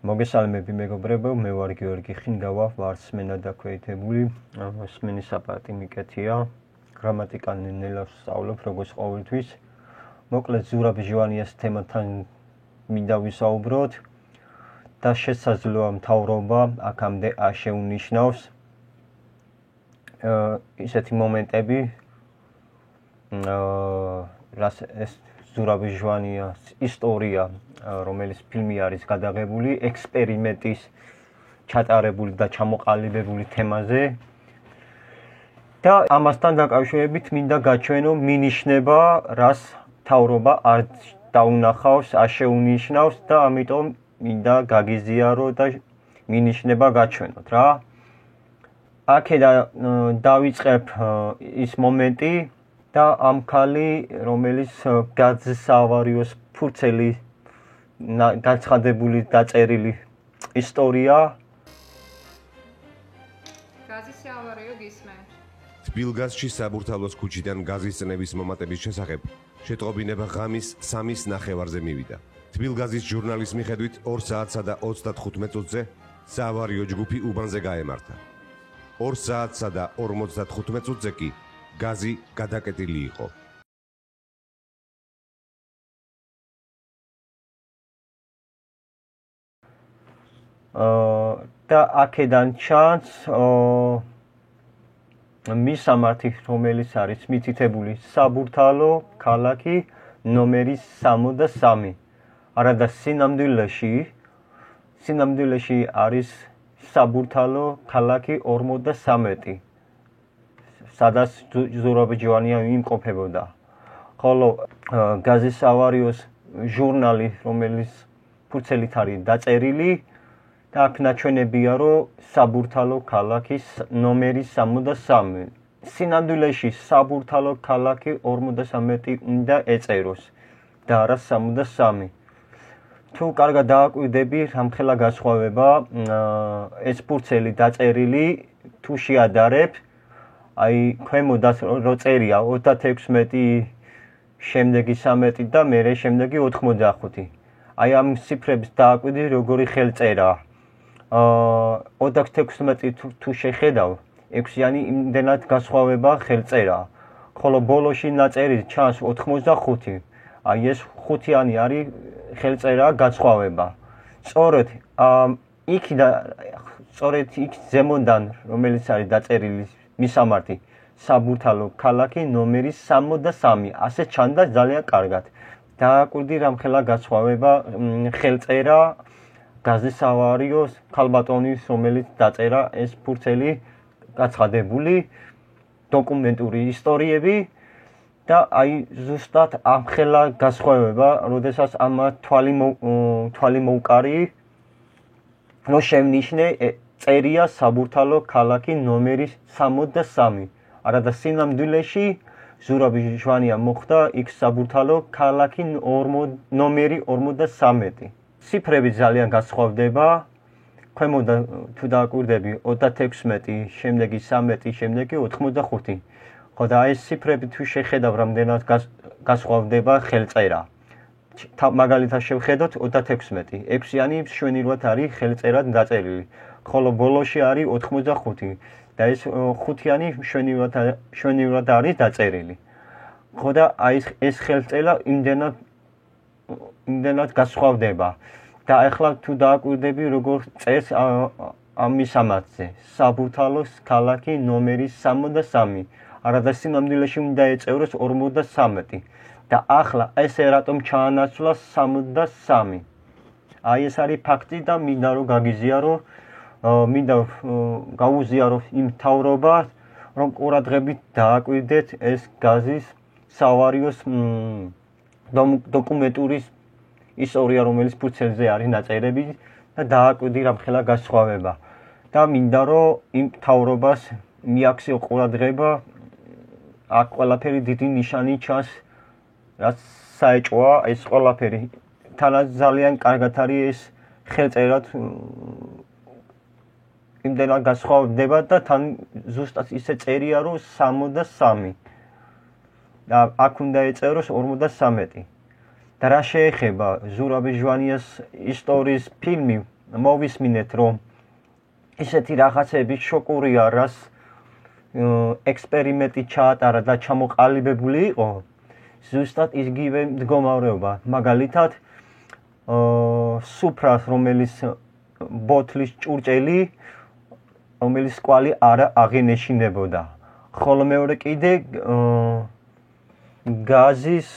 მოგესალმები მეგობრებო, მე ვარ გიორგი ხინგავა, ვარსმენა დაქვეითებული, სმენის აპარატი მიკეთია, გრამატიკა ნელავს სწავლობ როგორც ყოველთვის. მოკლედ ზურაბ ჟვანიას თემათან მინდა ვისაუბროთ და შესაძლოა მთავრობა აქამდე არ შეუნიშნავს ისეთი მომენტები, რაც ეს ზურაბ ჟვანიას ისტორია, რომელიც ფილმი არის გადაღებული, ექსპერიმენტის ჩატარებული და ჩამოყალიბებული თემაზე. და ამასთან დაკავშირებით მინდა გაჩვენო მინიშნება, რას მთავრობა არ დაუნახავს, არ შეუნიშნავს და ამიტომ მინდა გაგიზიარო და მინიშნება გაჩვენოთ რა. აქედან დავიწყებ ის მომენტი და ამ ქალი, რომელიც გაზსავარიოს ფურცელი დაცხადებული დაწერილი ისტორია. გაზსავარიო გისმენთ. თბილგაზში საბურთალოს ქუჩიდან გაზის წნევის მომატების შესახებ შეტყობინება ღამის 3-ის ნახევარზე მივიდა. თბილგაზის ჟურნალის მიხედვით 2 საათსა და 35 მინუტზე საავარიო ჯგუფი უბანზე გაემართა. 2 საათსა და 55 მინუტზე კი გაზი გადაკეტილი იყო. და აქედან ჩანს მისამართი, რომელიც არის მითითებული საბურთალო ქალაქი ნომერი 63. არადა სინამდვილეში არის საბურთალო ქალაქი 53. სადაც ზურაბ ჟვანია იმყოფებოდა. ხოლო გაზსავარიოს ჟურნალი, რომელიც ფურცელით არის დაწერილი და აქ ნაჩვენებია, რომ საბურთალო ქალაქის ნომერი 63. სინამდვილეში საბურთალო ქალაქი 53 უნდა ეწეროს და არა 63. თუ კარგად დააკვირდები, რამხელა განსხვავება ეს ფურცელი დაწერილი თუ შეადარებ, აი ქვემოდაც რო წერია 36 შემდეგი 13 და მერე შემდეგი 85. აი ამ ციფრებს დააკვირდი, როგორი ხელწერაა. 36 თუ შეხედავ, 6-იანი იმდენად განსხვავება ხელწერაა. ხოლო ბოლოში ნაწერი ჩანს 85. აი ეს 5-იანი არის ხელწერა განსხვავება. სწორედ იქ ზემოდან, რომელიც არის დაწერილი მისამართი, საბურთალო ქალაქი ნომერი 63, ასე ჩანდა ძალიან კარგად. დააკვირდი რამხელა განსხვავება ხელწერა გაზსავარიოს ქალბატონის, რომელიც დაწერა ეს ფურცელი გაცხადებული დოკუმენტური ისტორიები და აი ზუსტად ამხელა განსხვავება, როდესაც ამ თვალი მოუკარი, რომ შევნიშნე წერია საბურთალო ქალაქი ნომერი 63. არადა სინამდვილეში ზურაბ ჟვანია მოხდა იქ საბურთალო ქალაქი ნომერი 53. ციფრები ძალიან განსხვავდება. ქვემოდან თუ დააკვირდები 36, შემდეგი 13, შემდეგი 85. ხო და ეს ციფრები თუ შეხედავ, რამდენად განსხვავდება ხელწერა. მაგალითად შევხედოთ 36, 6-იანი შვენივრად არის ხელწერად დაწერილი, ხოლო ბოლოში არის 85 და ეს 5-იანი შვენივრად არის დაწერილი. ხო და აი ეს ხელწერა იმდენად განსხვავდება. და ახლა თუ დააკვირდები, როგორ წერს ამ მისამართზე, საბურთალოს ქალაქი ნომერი 63. არადა სინამდვილეში უნდა ეწეროს 53. და ახლა ესე რატომ ჩაანაცვლა 63? აი ეს არის ფაქტი და მინდა რომ გაგიზიარო, მინდა გაუზიარო იმ მთავრობას, რომ ყურადღებით დააკვირდეთ ეს გაზის სავარიოს დოკუმენტურის ისტორია, რომელიც ფურცელზე არის ნაწერები და დააკვირდი რამხელა განსხვავება. და მინდა რომ იმ მთავრობას მიაქციო ყურადღება, აქ ყველაფერი დიდი ნიშანი ჩანს, რაც საეჭვოა ეს ყველაფერი. თანაც ძალიან კარგად არის ეს ხელწერა, იმდენად განსხვავდება და თან ზუსტად ისე წერია, რომ 63. და აქ უნდა ეწეროს 53. და რა შეეხება ზურაბ ჟვანიას ისტორიის ფილმი, მოვისმინეთ, რომ ისეთი რაღაცები შოკურია, რას ექსპერიმენტი ჩაატარა და ჩამოყალიბებული იყო, ზუსტად იგივე მდგომარეობა. მაგალითად, სუფრას, რომელიც ბოთლის ჭურჭელი, რომელიც კვალი არ აღენეშინებოდა. ხოლო მეორე კიდე გაზის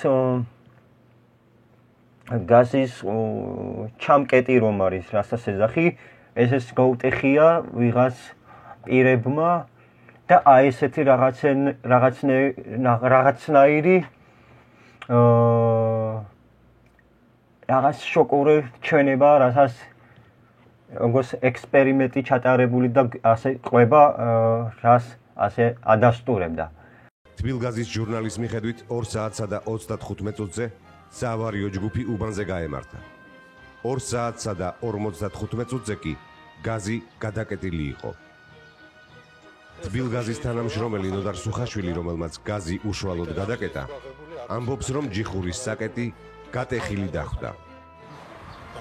ჩამკეტი რომ არის, რასაც ეძახი, ეს გაუტეხია ვიღაც პირებმა და აი ესეთი რაღაცნაირი რაღაც შოკური ჩვენება, რასაც როგორც ექსპერიმენტი ჩატარებული და ასე ყვება, რას ასე ადასტურებდა. თბილგაზის ჟურნალის მიხედვით 2 საათსა და 35 მინუტზე საავარიო ჯგუფი უბანზე გაემართა. 2 საათსა და 55 მინუტზე კი გაზი გადაკეტილი იყო. თბილგაზის თანამშრომელი ნოდარ სუხაშვილი, რომელმაც გაზი უშუალოდ გადაკეტა, ამბობს, რომ ჯიხურის საკეტი გატეხილი დახვდა.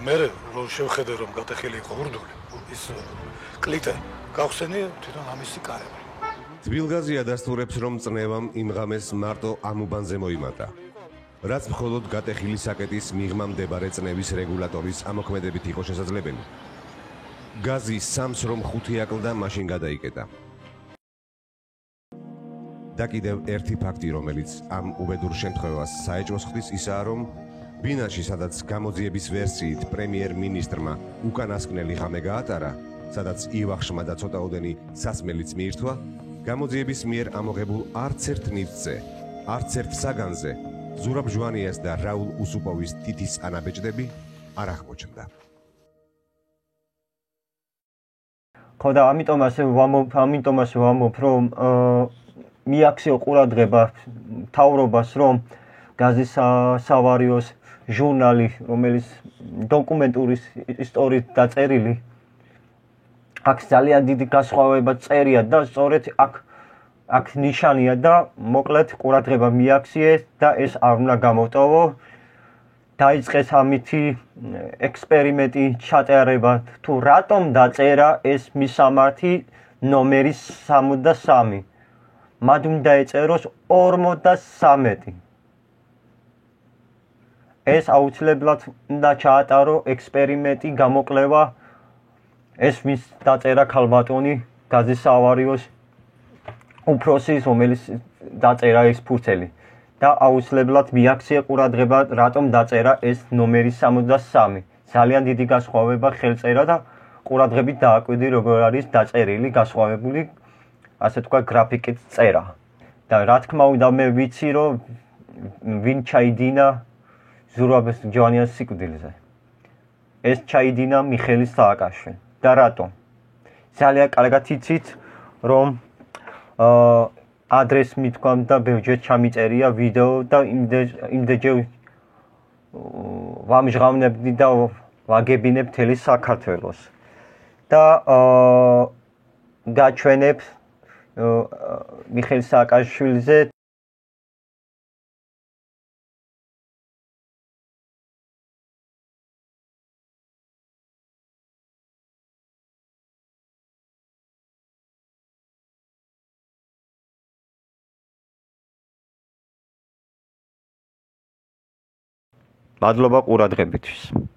მე რომ შევხედე, რომ გატეხილი იყო ურდული, ის კლიტე გავხსენი თვითონ ამისი კარები. თბილგაზი ადასტურებს, რომ წნევამ იმ ღამეს მარტო ამ უბანზე მოიმატა. რაც მხოლოდ გატეხილი საკეტის მიღმა მდებარე წნევის რეგულატორის ამოქმედებით იყო შესაძლებელი. გაზი 3-ს რომ 5 აკლდა, მაშინ გადაიკეტა. და კიდევ ერთი ფაქტი, რომელიც ამ უბედურ შემთხვევას საეჭვოს ხდის, ისაა, რომ ბინაში, სადაც გამოძიების ვერსიით პრემიერ-მინისტრმა უკანასკნელი ღამე გაატარა, სადაც ივახშმა და ცოტაოდენი სასმელიც მიირთვა, გამოძიების მიერ ამოღებულ არც ერთ ნივთზე, არც ერთ საგანზე ზურაბ ჟვანიას და რაულ უსუპოვის თითის ანაბეჭდები არ აღმოჩნდა. ხო და ამიტომ ასე ვამბობ, რომ მიაქციო ყურადღება მთავრობას, რომ გაზის სავარიოს ჟურნალი, რომელიც დოკუმენტური ისტორიით დაწერილი, აქ ძალიან დიდი განსხვავება წერია და სწორედ აქ ნიშანია და მოკლედ ყურადღება მიაქციეს და ეს არ უნდა გამოტოვო. დაიწყეს ამითი ექსპერიმენტი ჩატარება, თუ რატომ დაწერა ეს მისამართი ნომერი 63. მათ უნდა ეწეროს 53. ეს აუცილებლად უნდა ჩაატარო ექსპერიმენტი, გამოკვლევა. ეს ვის დაწერა ქალბატონი გაზის სავარიოს უფროსის, რომელიც დაწერა ეს ფურცელი და აუცილებლად მიაქცია ყურადღება, რატომ დაწერა ეს ნომერი 63. ძალიან დიდი განსხვავება ხელწერა და ყურადღებით დააკვირდი, როგორ არის დაწერილი განსხვავებული, ასე თქვა, გრაფიკით წერა. და რა თქმა უნდა, მე ვიცი, რომ ვინ ჩაიდინა ზურაბ ჟვანიას სიკვდილზე. ეს ჩაიდინა მიხეილ სააკაშვილი. და რატომ? ძალიან კარგად იცით, რომ ადრესს მithქვამ და ბევრჯერ ჩამიწერია ვიდეო და იმდენჯერ ვამჟღავნებდი და ვაგებინებ მთელი საქართველოს. და გაჩვენებ მიხეილ სააკაშვილზე მადლობა ყურადღებისთვის.